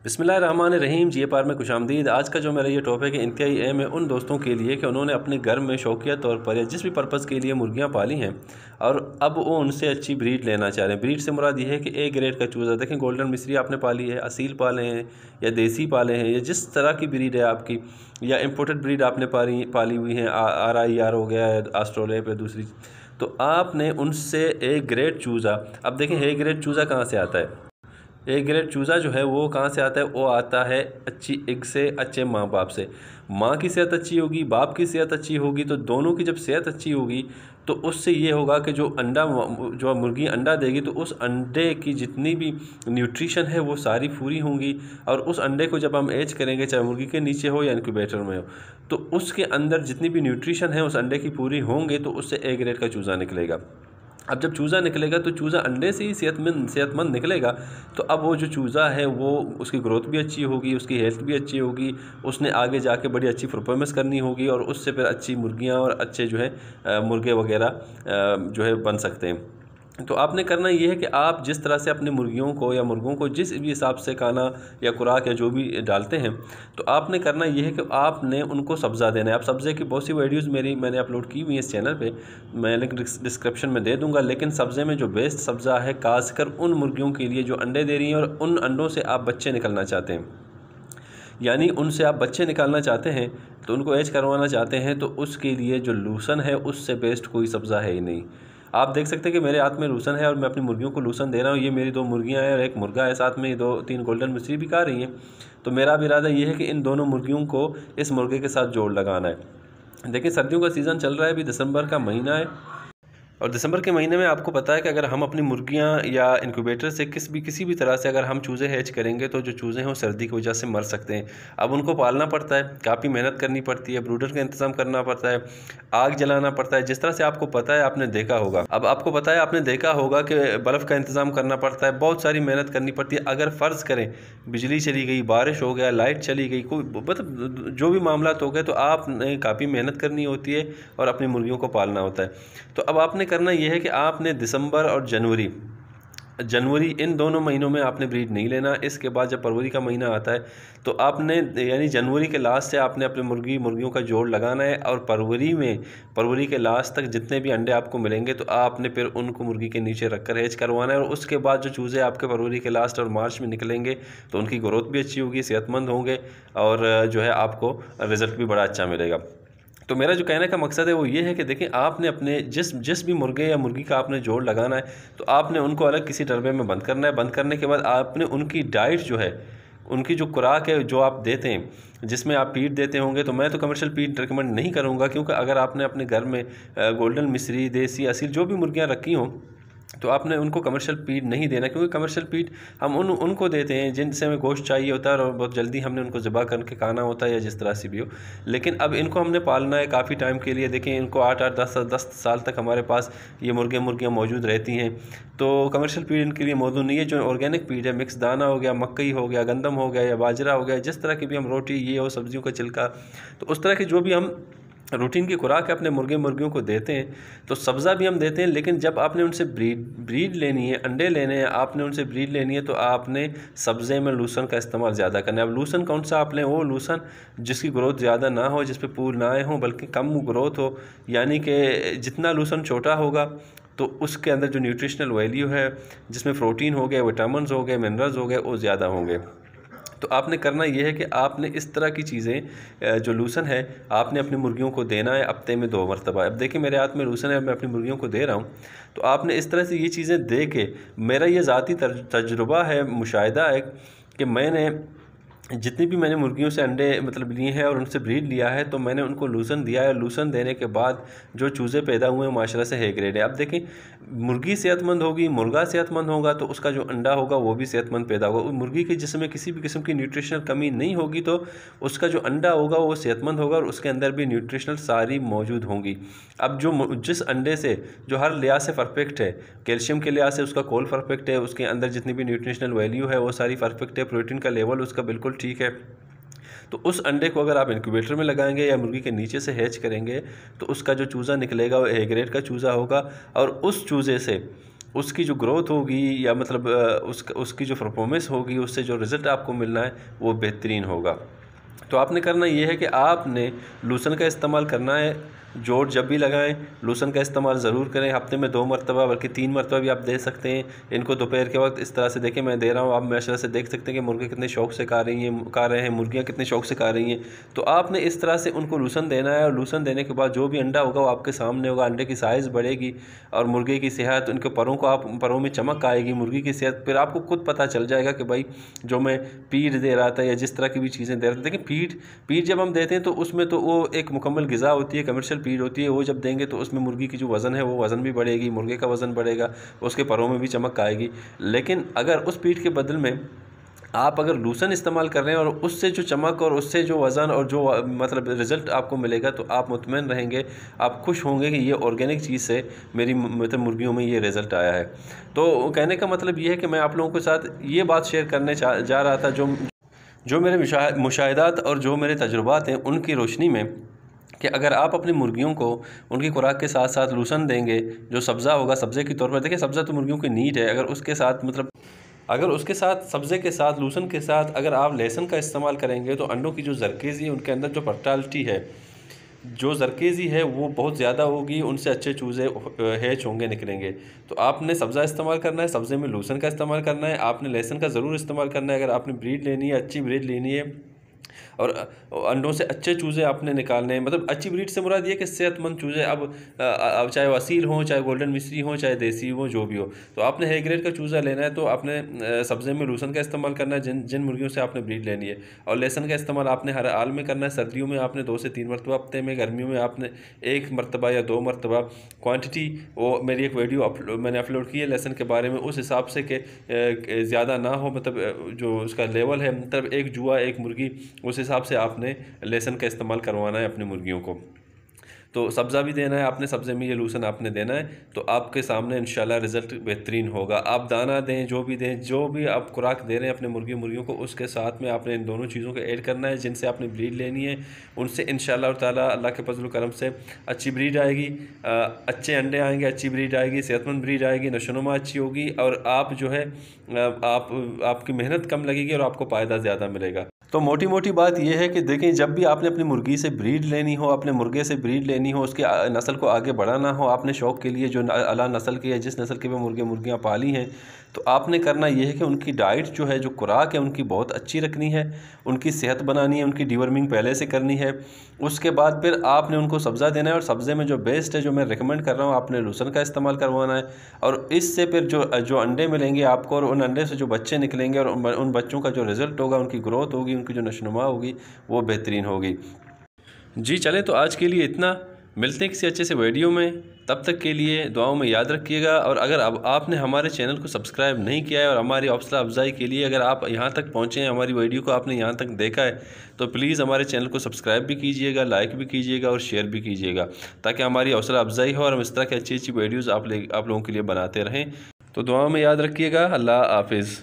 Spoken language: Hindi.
बिस्मिल्लाहिर्रहमानिर्रहीम। GFR में खुशामदीद। आज का जो मेरा ये टॉपिक है इंतहाई अहम है उन दोस्तों के लिए कि उन्होंने अपने घर में शौकिया तौर पर या जिस भी पर्पज़ के लिए मुर्गियाँ पाली हैं और अब वो उनसे अच्छी ब्रीड लेना चाह रहे हैं। ब्रीड से मुराद ये है कि ए ग्रेड का चूज़ा, देखें गोल्डन मिस्री आपने पाली है, असील पाले हैं या देसी पाले हैं या जिस तरह की ब्रीड है आपकी, या इम्पोर्टेड ब्रीड आपने पाली हुई हैं, RIR हो गया है ऑस्ट्रेलिया पे दूसरी, तो आपने उनसे ए ग्रेड चूज़ा। अब देखें ए ग्रेड चूज़ा कहाँ से आता है। ए ग्रेड चूज़ा जो है वो कहाँ से आता है, वो आता है अच्छी एग से, अच्छे माँ बाप से। माँ की सेहत अच्छी होगी, बाप की सेहत अच्छी होगी, तो दोनों की जब सेहत अच्छी होगी तो उससे ये होगा कि जो मुर्गी अंडा देगी तो उस अंडे की जितनी भी न्यूट्रिशन है वो सारी पूरी होंगी। और उस अंडे को जब हम एज करेंगे, चाहे मुर्गी के नीचे हो या इनक्यूबेटर में हो, तो उसके अंदर जितनी भी न्यूट्रिशन है उस अंडे की पूरी होंगे, तो उससे ए ग्रेड का चूज़ा निकलेगा। अब जब चूज़ा निकलेगा तो चूज़ा अंडे से ही सेहतमंद निकलेगा। तो अब वो जो चूज़ा है वो उसकी ग्रोथ भी अच्छी होगी, उसकी हेल्थ भी अच्छी होगी, उसने आगे जाके बड़ी अच्छी परफॉर्मेंस करनी होगी और उससे फिर अच्छी मुर्गियाँ और अच्छे जो है मुर्गे वगैरह जो है बन सकते हैं। तो आपने करना ये है कि आप जिस तरह से अपने मुर्गियों को या मुर्गों को जिस भी हिसाब से खाना या खुराक या जो भी डालते हैं, तो आपने करना ये है कि आपने उनको सब्ज़ा देना है। आप सब्ज़े की बहुत सी वीडियोज़ मैंने अपलोड की हुई है इस चैनल पे, मैं लिंक डिस्क्रिप्शन में दे दूँगा। लेकिन सब्ज़े में जो बेस्ट सब्ज़ा है खासकर उन मुर्गियों के लिए जो अंडे दे रही हैं और उन अंडों से आप बच्चे निकलना चाहते हैं, यानी उनसे आप बच्चे निकालना चाहते हैं, तो उनको एज करवाना चाहते हैं, तो उसके लिए जो लूसन है उससे बेस्ट कोई सब्ज़ा है ही नहीं। आप देख सकते हैं कि मेरे हाथ में लूसन है और मैं अपनी मुर्गियों को लूसन दे रहा हूँ। ये मेरी 2 मुर्गियाँ हैं और एक मुर्गा है, साथ में 2-3 गोल्डन मिस्री भी खा रही हैं। तो मेरा भी इरादा ये है कि इन दोनों मुर्गियों को इस मुर्गे के साथ जोड़ लगाना है। देखिए सर्दियों का सीज़न चल रहा है, अभी दिसंबर का महीना है और दिसंबर के महीने में आपको पता है कि अगर हम अपनी मुर्गियां या इनक्यूबेटर से किसी भी तरह से अगर हम चूज़े हैच करेंगे तो जो चूज़े हैं वो सर्दी की वजह से मर सकते हैं। अब उनको पालना पड़ता है, काफ़ी मेहनत करनी पड़ती है, ब्रूडर का इंतज़ाम करना पड़ता है, आग जलाना पड़ता है। जिस तरह से आपको पता है, आपने देखा होगा, अब आपको पता है, आपने देखा होगा कि बर्फ़ का इंतज़ाम करना पड़ता है, बहुत सारी मेहनत करनी पड़ती है। अगर फ़र्ज़ करें बिजली चली गई, बारिश हो गया, लाइट चली गई, कोई मतलब जो भी मामला हो गए, तो आपने काफ़ी मेहनत करनी होती है और अपनी मुर्गियों को पालना होता है। तो अब आपने करना यह है कि आपने दिसंबर और जनवरी इन दोनों महीनों में आपने ब्रीड नहीं लेना। इसके बाद जब फरवरी का महीना आता है तो आपने यानी जनवरी के लास्ट से आपने अपने मुर्गियों का जोड़ लगाना है और फरवरी के लास्ट तक जितने भी अंडे आपको मिलेंगे तो आपने फिर उनको मुर्गी के नीचे रखकर हैच करवाना है। और उसके बाद जो चूज़े आपके फरवरी के लास्ट और मार्च में निकलेंगे तो उनकी ग्रोथ भी अच्छी होगी, सेहतमंद होंगे और जो है आपको रिज़ल्ट भी बड़ा अच्छा मिलेगा। तो मेरा जो कहने का मकसद है वो ये है कि देखें, आपने अपने जिस भी मुर्गे या मुर्गी का आपने जोड़ लगाना है तो आपने उनको अलग किसी डरबे में बंद करना है। बंद करने के बाद आपने उनकी डाइट जो है, उनकी जो खुराक है जो आप देते हैं, जिसमें आप फीड देते होंगे, तो मैं तो कमर्शियल फीड रिकमेंड नहीं करूँगा, क्योंकि अगर आपने अपने घर में गोल्डन मिस्री, देसी, असील जो भी मुर्गियाँ रखी हों तो आपने उनको कमर्शियल फीड नहीं देना, क्योंकि कमर्शियल फीड हम उनको देते हैं जिनसे हमें गोश्त चाहिए होता है और बहुत जल्दी हमने उनको ज़बह करके खाना होता है या जिस तरह से भी हो। लेकिन अब इनको हमने पालना है काफ़ी टाइम के लिए। देखें इनको 8-8 10 साल तक हमारे पास ये मुर्गियाँ मौजूद रहती हैं, तो कमर्शियल फीड इनके लिए मौजूद नहीं है। जो ऑर्गेनिक फीड है, मिक्स दाना हो गया, मकई हो गया, गंदम हो गया या बाजरा हो गया, जिस तरह की भी हम रोटी ये हो, सब्जियों का छिलका, तो उस तरह की जो भी हम रूटीन की खुराक है अपने मुर्गियों को देते हैं। तो सब्ज़ा भी हम देते हैं, लेकिन जब आपने उनसे ब्रीड लेनी है, अंडे लेने हैं, आपने उनसे ब्रीड लेनी है, तो आपने सब्ज़े में लूसन का इस्तेमाल ज़्यादा करना है। अब लूसन कौन सा आप लें, वो लूसन जिसकी ग्रोथ ज़्यादा ना हो, जिस पे पूल ना आए हों, बल्कि कम ग्रोथ हो, यानी कि जितना लूसन छोटा होगा तो उसके अंदर जो न्यूट्रिशनल वैल्यू है, जिसमें प्रोटीन हो गए, विटामिन हो गए, मिनरल्स हो गए, वो ज़्यादा होंगे। तो आपने करना यह है कि आपने इस तरह की चीज़ें जो लूसन है आपने अपनी मुर्गियों को देना है हफ्ते में 2 मरतबा। अब देखिए मेरे हाथ में लूसन है, मैं अपनी मुर्गियों को दे रहा हूँ, तो आपने इस तरह से ये चीज़ें दे के, मेरा ये ज़ाती तजुर्बा है, मुशाहिदा है कि मैंने जितनी भी मैंने मुर्गियों से अंडे मतलब लिए हैं और उनसे ब्रीड लिया है, तो मैंने उनको लूसन दिया है। लूसन देने के बाद जो चूज़े पैदा हुए हैं माशाल्लाह से है ग्रेड है। अब देखें, मुर्गी सेहतमंद होगी, मुर्गा सेहतमंद होगा, तो उसका जो अंडा होगा वो भी सेहतमंद पैदा होगा। मुर्गी के जिसमें किसी भी किस्म की न्यूट्रिशनल कमी नहीं होगी तो उसका जो अंडा होगा वो सेहतमंद होगा और उसके अंदर भी न्यूट्रिशनल सारी मौजूद होंगी। अब जिस अंडे से जो हर लिहाज से परफेक्ट है, कैल्शियम के लिहाज से उसका कोल परफेक्ट है, उसके अंदर जितनी भी न्यूट्रिशनल वैल्यू है वो सारी परफेक्ट है, प्रोटीन का लेवल उसका बिल्कुल ठीक है, तो उस अंडे को अगर आप इंक्यूबेटर में लगाएंगे या मुर्गी के नीचे से हैच करेंगे तो उसका जो चूज़ा निकलेगा वो ए ग्रेड का चूज़ा होगा। और उस चूज़े से उसकी जो ग्रोथ होगी या मतलब उसकी जो परफॉर्मेंस होगी, उससे जो रिज़ल्ट आपको मिलना है वो बेहतरीन होगा। तो आपने करना ये है कि आपने लूसन का इस्तेमाल करना है। जोड़ जब भी लगाएं लूसन का इस्तेमाल ज़रूर करें। हफ्ते में 2 मरतबा बल्कि 3 मरतबा भी आप दे सकते हैं। इनको दोपहर के वक्त इस तरह से देखें, मैं दे रहा हूँ, आप माशाल्लाह से देख सकते हैं कि मुर्गे कितने शौक़ से खा रहे हैं, मुर्गियाँ कितने शौक़ से खा रही हैं। तो आपने इस तरह से उनको लूसन देना है, और लूसन देने के बाद जो भी अंडा होगा वो आपके सामने होगा। अंडे की साइज़ बढ़ेगी और मुर्गे की सेहत, उनके परों में चमक आएगी, मुर्गी की सेहत, फिर आपको खुद पता चल जाएगा कि भाई जो मैं फीड दे रहा था या जिस तरह की भी चीज़ें दे रहा था। देखिए फीड जब हम देते हैं तो उसमें तो वो एक मुकम्मल ग़िज़ा होती है, कमर्शियल फीड होती है। वो जब देंगे तो उसमें मुर्गी की जो वज़न है वो वज़न भी बढ़ेगी, मुर्गे का वज़न बढ़ेगा, उसके परों में भी चमक आएगी। लेकिन अगर उस फीड के बदल में आप अगर लूसन इस्तेमाल कर रहे हैं और उससे जो चमक और उससे जो वज़न और जो मतलब रिज़ल्ट आपको मिलेगा, तो आप मुतमईन रहेंगे, आप खुश होंगे कि ये ऑर्गेनिक चीज़ से मेरी मतलब मुर्गियों में ये रिज़ल्ट आया है। तो कहने का मतलब ये है कि मैं आप लोगों के साथ ये बात शेयर करने जा रहा था जो मेरे मुशाहिदात और जो मेरे तजुर्बात हैं उनकी रोशनी में, कि अगर आप अपनी मुर्गियों को उनकी खुराक के साथ साथ लूसन देंगे, जो सब्ज़ा होगा, सब्ज़े के तौर पर, देखिए सब्ज़ा तो मुर्गियों की नीड है, अगर उसके साथ सब्ज़े के साथ लूसन के साथ अगर आप लहसुन का इस्तेमाल करेंगे, तो अंडों की जो ज़रकेज़ी है, उनके अंदर जो फर्टालिटी है, जो ज़रकेज़ी है वो बहुत ज़्यादा होगी, उनसे अच्छे चूज़े हैच होंगे, निकलेंगे। तो आपने सब्ज़ा इस्तेमाल करना है, सब्ज़े में लूसन का इस्तेमाल करना है, आपने लहसुन का ज़रूर इस्तेमाल करना है। अगर आपने ब्रीड लेनी है, अच्छी ब्रीड लेनी है और अंडों से अच्छे चूज़े आपने निकालने हैं। मतलब अच्छी ब्रीड से मुराद ये कि सेहतमंद चूज़े, अब चाहे वो असील हों, चाहे गोल्डन मिस्री हों, चाहे देसी हो, जो भी हो। तो आपने हाई ग्रेड का चूज़ा लेना है, तो आपने सब्ज़े में लूसन का इस्तेमाल करना है जिन मुर्गियों से आपने ब्रीड लेनी है। और लहसुन का इस्तेमाल आपने हर हाल में करना है। सर्दियों में आपने 2 से 3 मरतबा हफ्ते में, गर्मियों में आपने 1 मरतबा या 2 मरतबा। क्वान्टिटी वो मेरी एक वीडियो मैंने अपलोड की है लहसुन के बारे में, उस हिसाब से कि ज़्यादा ना हो, मतलब जो उसका लेवल है, मतलब एक जुआ एक मुर्गी, उस हिसाब से आपने लहसुन का इस्तेमाल करवाना है अपनी मुर्गियों को। तो सब्ज़ा भी देना है आपने, सब्ज़े में ये लूसन आपने देना है, तो आपके सामने इंशाल्लाह रिज़ल्ट बेहतरीन होगा। आप दाना दें, जो भी आप खुराक दे रहे हैं अपने मुर्गियों को, उसके साथ में आपने इन दोनों चीज़ों को ऐड करना है। जिनसे आपने ब्रीड लेनी है उनसे इंशाल्लाह ताला अल्लाह के फजल करम से अच्छी ब्रीड आएगी, अच्छे अंडे आएंगे, अच्छी ब्रीड आएगी, सेहतमंद ब्रीड आएगी, नशोनुमा अच्छी होगी, और आप जो है आपकी मेहनत कम लगेगी और आपको फ़ायदा ज़्यादा मिलेगा। तो मोटी बात यह है कि देखें, जब भी आपने अपनी मुर्गी से ब्रीड लेनी हो, अपने मुर्गे से ब्रीड लेनी हो, उसके नस्ल को आगे बढ़ाना हो, आपने शौक़ के लिए जो अला नस्ल की है, जिस नस्ल के भी मुर्गियाँ पाली हैं, तो आपने करना यह है कि उनकी डाइट जो है, जो खुराक है, उनकी बहुत अच्छी रखनी है, उनकी सेहत बनानी है, उनकी डिवर्मिंग पहले से करनी है। उसके बाद फिर आपने उनको सब्ज़ा देना है, और सब्ज़े में जो बेस्ट है, जो मैं रिकमेंड कर रहा हूँ, आपने लूसन का इस्तेमाल करवाना है। और इससे फिर जो अंडे मिलेंगे आपको, और उन अंडे से जो बच्चे निकलेंगे, और उन बच्चों का जो रिज़ल्ट होगा, उनकी ग्रोथ होगी, उनकी जो नशोनुमा होगी, वो बेहतरीन होगी। जी चलें, तो आज के लिए इतना। मिलते हैं किसी अच्छे से वीडियो में, तब तक के लिए दुआओं में याद रखिएगा। और अगर अब आपने हमारे चैनल को सब्सक्राइब नहीं किया है, और हमारी हौसला अफजाई के लिए अगर आप यहाँ तक पहुँचे हैं, हमारी वीडियो को आपने यहाँ तक देखा है, तो प्लीज़ हमारे चैनल को सब्सक्राइब भी कीजिएगा, लाइक भी कीजिएगा और शेयर भी कीजिएगा, ताकि हमारी हौसला अफजाई हो और हम इस तरह की अच्छी वीडियोज़ आप लोगों के लिए बनाते रहें। तो दुआओं में याद रखिएगा। अल्लाह हाफिज़।